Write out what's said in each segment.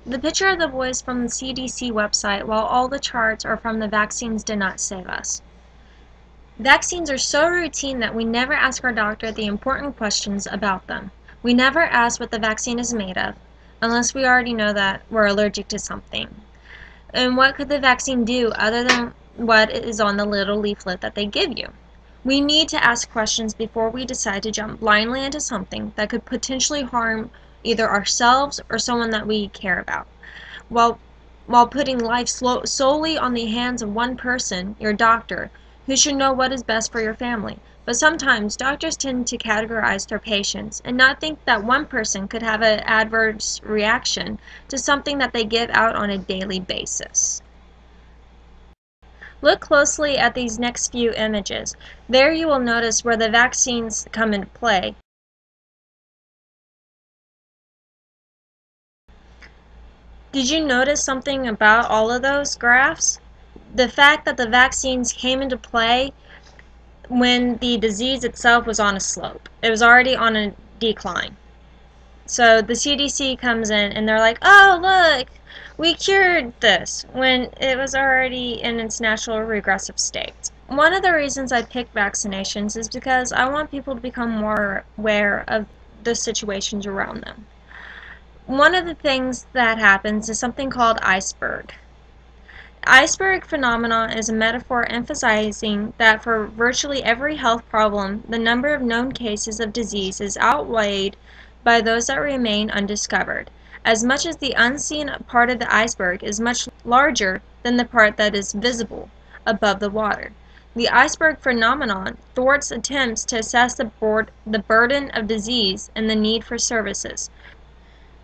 The picture of the boy is from the CDC website, while all the charts are from the Vaccines Did Not Save Us. Vaccines are so routine that we never ask our doctor the important questions about them. We never ask what the vaccine is made of, unless we already know that we're allergic to something. And what could the vaccine do other than what is on the little leaflet that they give you? We need to ask questions before we decide to jump blindly into something that could potentially harm either ourselves or someone that we care about. While putting life solely on the hands of one person, your doctor, who should know what is best for your family. But sometimes doctors tend to categorize their patients and not think that one person could have an adverse reaction to something that they give out on a daily basis. Look closely at these next few images. There you will notice where the vaccines come into play. Did you notice something about all of those graphs? The fact that the vaccines came into play when the disease itself was on a slope. It was already on a decline. So the CDC comes in and they're like, oh, look, we cured this, when it was already in its natural regressive state. One of the reasons I picked vaccinations is because I want people to become more aware of the situations around them. One of the things that happens is something called iceberg. Iceberg phenomenon is a metaphor emphasizing that for virtually every health problem, the number of known cases of disease is outweighed by those that remain undiscovered, as much as the unseen part of the iceberg is much larger than the part that is visible above the water. The iceberg phenomenon thwarts attempts to assess the burden of disease and the need for services.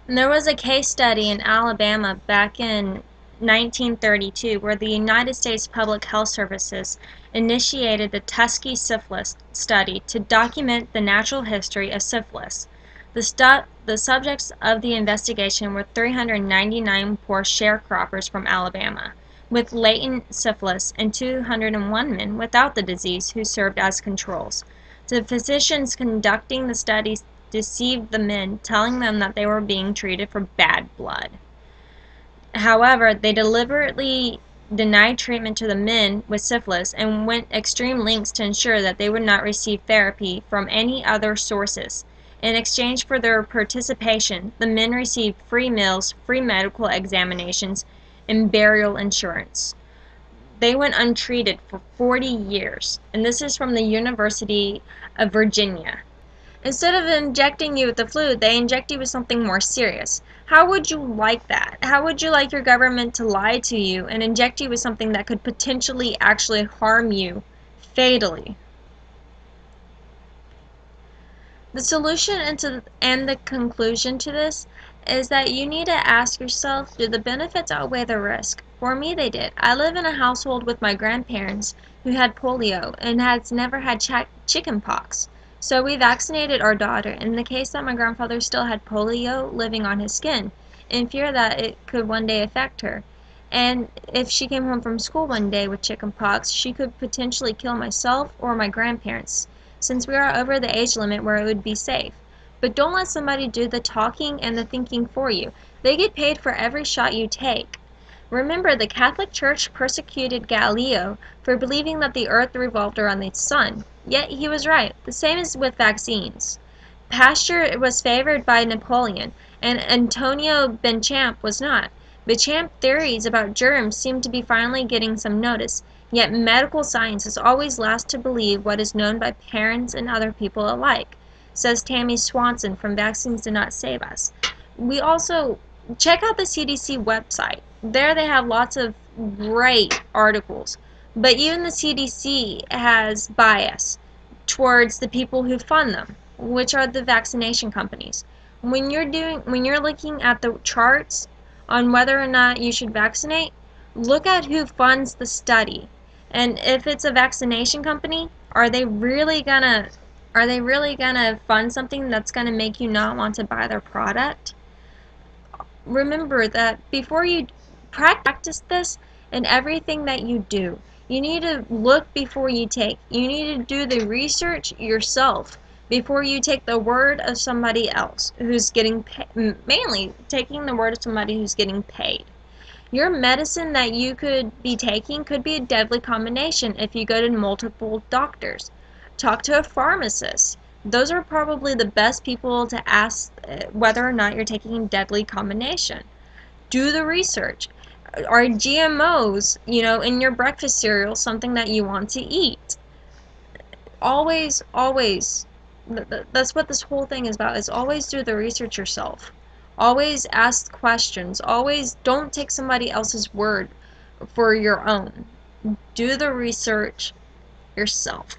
And there was a case study in Alabama back in 1932 where the United States Public Health Services initiated the Tuskegee syphilis study to document the natural history of syphilis. The subjects of the investigation were 399 poor sharecroppers from Alabama with latent syphilis and 201 men without the disease who served as controls. The physicians conducting the studies deceived the men, telling them that they were being treated for bad blood. However, they deliberately denied treatment to the men with syphilis and went extreme lengths to ensure that they would not receive therapy from any other sources. In exchange for their participation, the men received free meals, free medical examinations, and burial insurance. They went untreated for 40 years, and this is from the University of Virginia. Instead of injecting you with the flu, they inject you with something more serious. How would you like that? How would you like your government to lie to you and inject you with something that could potentially actually harm you fatally? The solution and the conclusion to this is that you need to ask yourself, do the benefits outweigh the risk? For me, they did. I live in a household with my grandparents who had polio and has never had chicken pox. So we vaccinated our daughter in the case that my grandfather still had polio living on his skin, in fear that it could one day affect her. And if she came home from school one day with chicken pox, she could potentially kill myself or my grandparents, since we are over the age limit where it would be safe. But don't let somebody do the talking and the thinking for you. They get paid for every shot you take. Remember, the Catholic Church persecuted Galileo for believing that the earth revolved around the sun. Yet he was right. The same is with vaccines. Pasteur was favored by Napoleon, and Antonio Béchamp was not. Béchamp's theories about germs seem to be finally getting some notice, yet medical science is always last to believe what is known by parents and other people alike, says Tammy Swanson from Vaccines Did Not Save Us. We also check out the CDC website. There they have lots of great articles, but even the CDC has bias towards the people who fund them, which are the vaccination companies. When you're looking at the charts on whether or not you should vaccinate, look at who funds the study. And if it's a vaccination company, are they really gonna fund something that's gonna make you not want to buy their product? Remember that before you practice this in everything that you do, you need to look before you take. You need to do the research yourself before you take the word of somebody else who's getting mainly taking the word of somebody who's getting paid. Your medicine that you could be taking could be a deadly combination if you go to multiple doctors. Talk to a pharmacist. Those are probably the best people to ask whether or not you're taking a deadly combination. Do the research. Are GMOs, in your breakfast cereal something that you want to eat? Always, that's what this whole thing is about, is always do the research yourself. Always ask questions. Always don't take somebody else's word for your own. Do the research yourself.